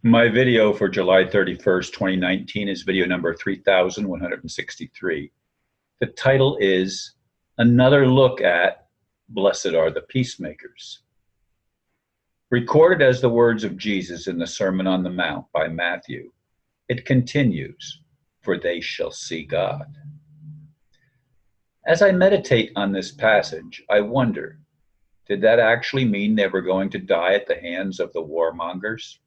My video for July 31st, 2019 is video number 3163. The title is Another Look at Blessed Are the Peacemakers. Recorded as the words of Jesus in the Sermon on the Mount by Matthew, it continues, "For they shall see God." As I meditate on this passage, I wonder, did that actually mean they were going to die at the hands of the warmongers?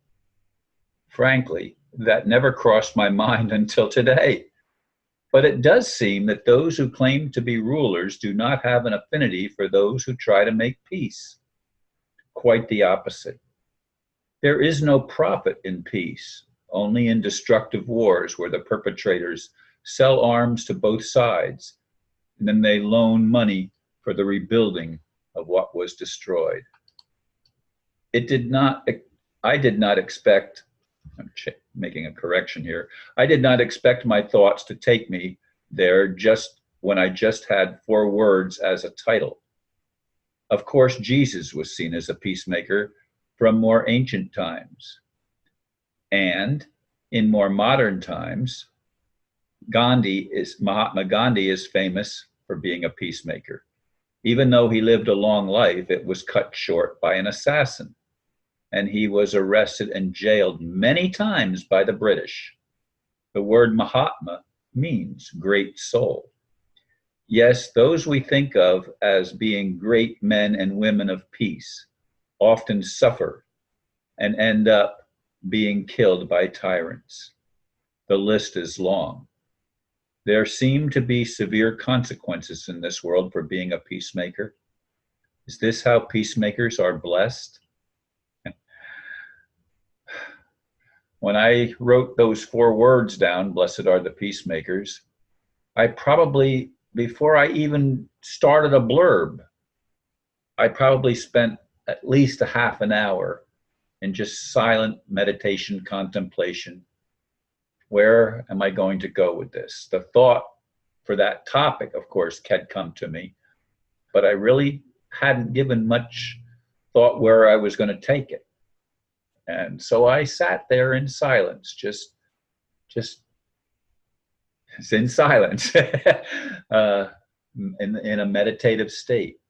Frankly, that never crossed my mind until today. But it does seem that those who claim to be rulers do not have an affinity for those who try to make peace. Quite the opposite. There is no profit in peace, only in destructive wars where the perpetrators sell arms to both sides, and then they loan money for the rebuilding of what was destroyed. I did not expect, I'm making a correction here. I did not expect my thoughts to take me there just when I just had 4 words as a title. Of course, Jesus was seen as a peacemaker from more ancient times. And in more modern times, Mahatma Gandhi is famous for being a peacemaker. Even though he lived a long life, it was cut short by an assassin, and he was arrested and jailed many times by the British. The word Mahatma means great soul. Yes, those we think of as being great men and women of peace often suffer and end up being killed by tyrants. The list is long. There seem to be severe consequences in this world for being a peacemaker. Is this how peacemakers are blessed? When I wrote those 4 words down, "Blessed are the peacemakers," I probably, before I even started a blurb, I probably spent at least a half an hour in just silent meditation, contemplation. Where am I going to go with this? The thought for that topic, of course, had come to me, but I really hadn't given much thought where I was going to take it. And so I sat there in silence, just in silence, in a meditative state.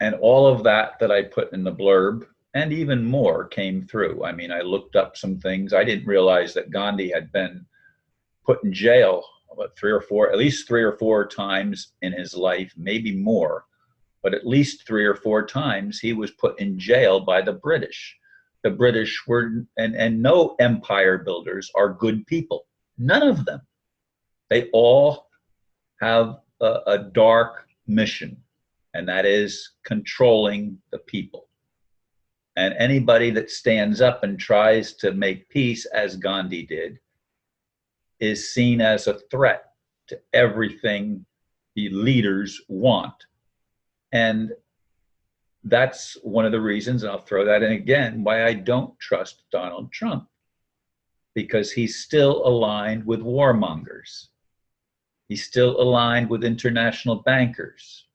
And all of that I put in the blurb, and even more, came through. I mean, I looked up some things. I didn't realize that Gandhi had been put in jail about at least three or four times in his life, maybe more, but at least 3 or 4 times he was put in jail by the British. The British were, and no empire builders are good people. None of them. They all have a dark mission, and that is controlling the people. And anybody that stands up and tries to make peace, as Gandhi did, is seen as a threat to everything the leaders want. And that's one of the reasons, and I'll throw that in again, why I don't trust Donald Trump, because he's still aligned with warmongers. He's still aligned with international bankers.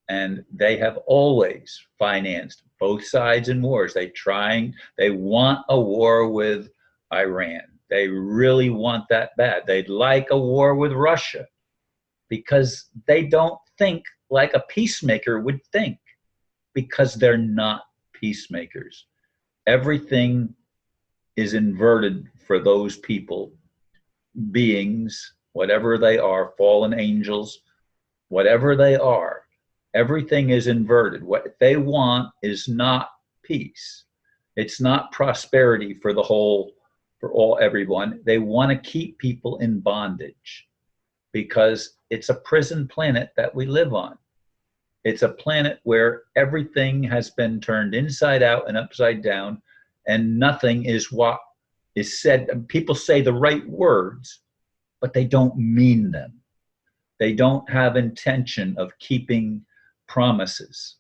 And they have always financed both sides in wars. They want a war with Iran. They really want that bad. They'd like a war with Russia because they don't think like a peacemaker would think, because they're not peacemakers. Everything is inverted for those people, beings, whatever they are, fallen angels, whatever they are. Everything is inverted. What they want is not peace. It's not prosperity for everyone. They want to keep people in bondage because it's a prison planet that we live on. It's a planet where everything has been turned inside out and upside down, and nothing is what is said. People say the right words, but they don't mean them. They don't have intention of keeping promises,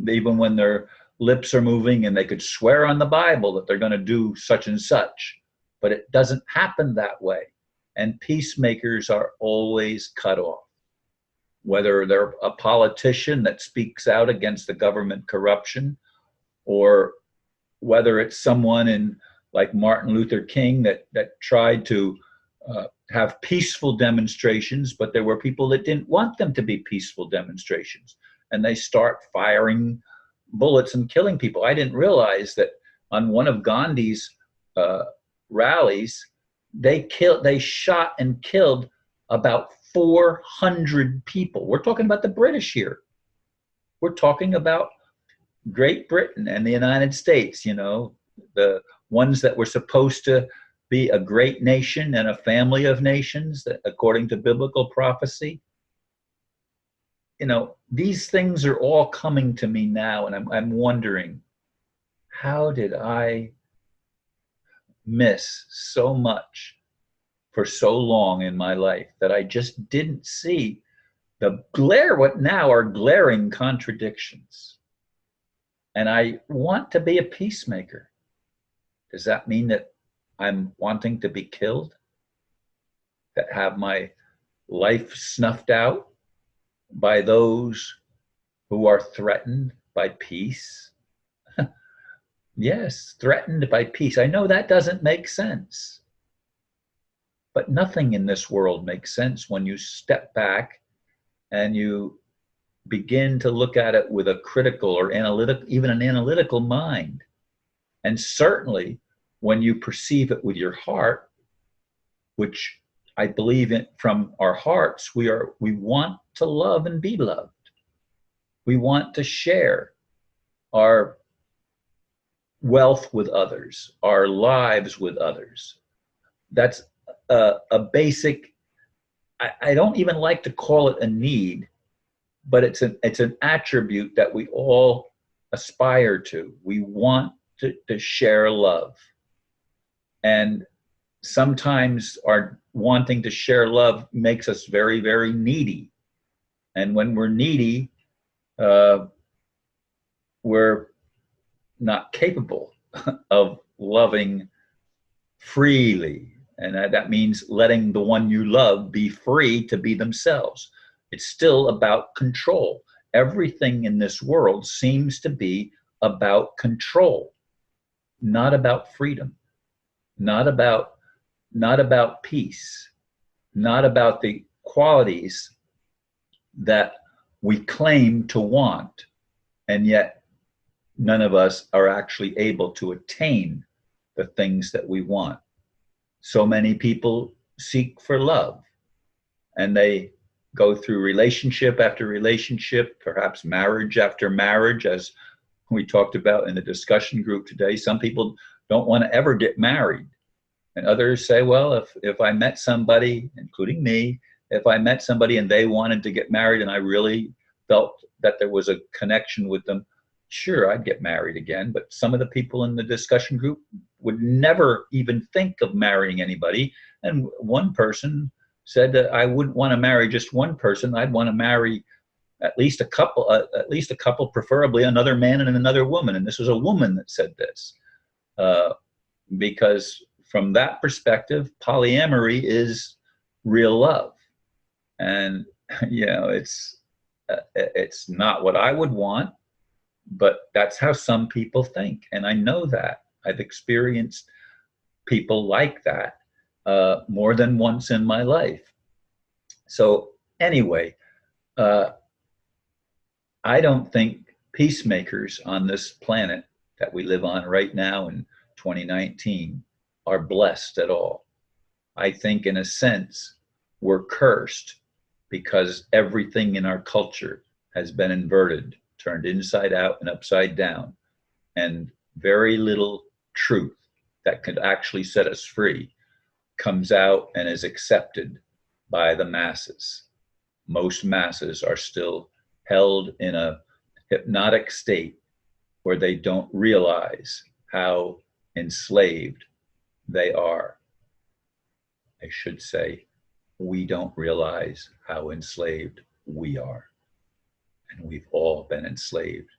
even when their lips are moving and they could swear on the Bible that they're going to do such and such, but it doesn't happen that way. And peacemakers are always cut off. Whether they're a politician that speaks out against the government corruption, or whether it's someone in like Martin Luther King that tried to have peaceful demonstrations, but there were people that didn't want them to be peaceful demonstrations, and they start firing bullets and killing people. I didn't realize that on one of Gandhi's rallies, they shot and killed about 400 people. We're talking about the British here. We're talking about Great Britain and the United States, you know, the ones that were supposed to be a great nation and a family of nations, that according to biblical prophecy. You know, these things are all coming to me now, and I'm wondering, how did I miss so much for so long in my life that I just didn't see what now are glaring contradictions? And I want to be a peacemaker. Does that mean that I'm wanting to be killed? That have my life snuffed out by those who are threatened by peace? Yes, threatened by peace. I know that doesn't make sense. But nothing in this world makes sense when you step back and you begin to look at it with a critical or analytic, even an analytical mind. And certainly when you perceive it with your heart, which I believe in from our hearts, we want to love and be loved. We want to share our wealth with others, our lives with others. That's a basic, I don't even like to call it a need, but it's an attribute that we all aspire to. We want to share love. And sometimes our wanting to share love makes us very, very needy. And when we're needy, we're not capable of loving freely. And that means letting the one you love be free to be themselves. It's still about control. Everything in this world seems to be about control, not about freedom, not about peace, not about the qualities that we claim to want, and yet none of us are actually able to attain the things that we want. So many people seek for love, and they go through relationship after relationship, perhaps marriage after marriage, as we talked about in the discussion group today. Some people don't want to ever get married. And others say, well, if I met somebody, including me, if I met somebody and they wanted to get married and I really felt that there was a connection with them, sure, I'd get married again. But some of the people in the discussion group would never even think of marrying anybody. And one person said that I wouldn't want to marry just one person. I'd want to marry at least a couple, preferably another man and another woman. And this was a woman that said this, because from that perspective, polyamory is real love. And, you know, it's not what I would want, but that's how some people think. And I know that. I've experienced people like that more than once in my life. So anyway, I don't think peacemakers on this planet that we live on right now in 2019 are blessed at all. I think in a sense we're cursed because everything in our culture has been inverted, turned inside out and upside down, and very little truth that could actually set us free comes out and is accepted by the masses. Most masses are still held in a hypnotic state where they don't realize how enslaved they are. I should say, we don't realize how enslaved we are. And we've all been enslaved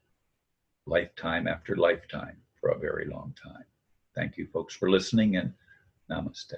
lifetime after lifetime for a very long time. Thank you, folks, for listening, and namaste.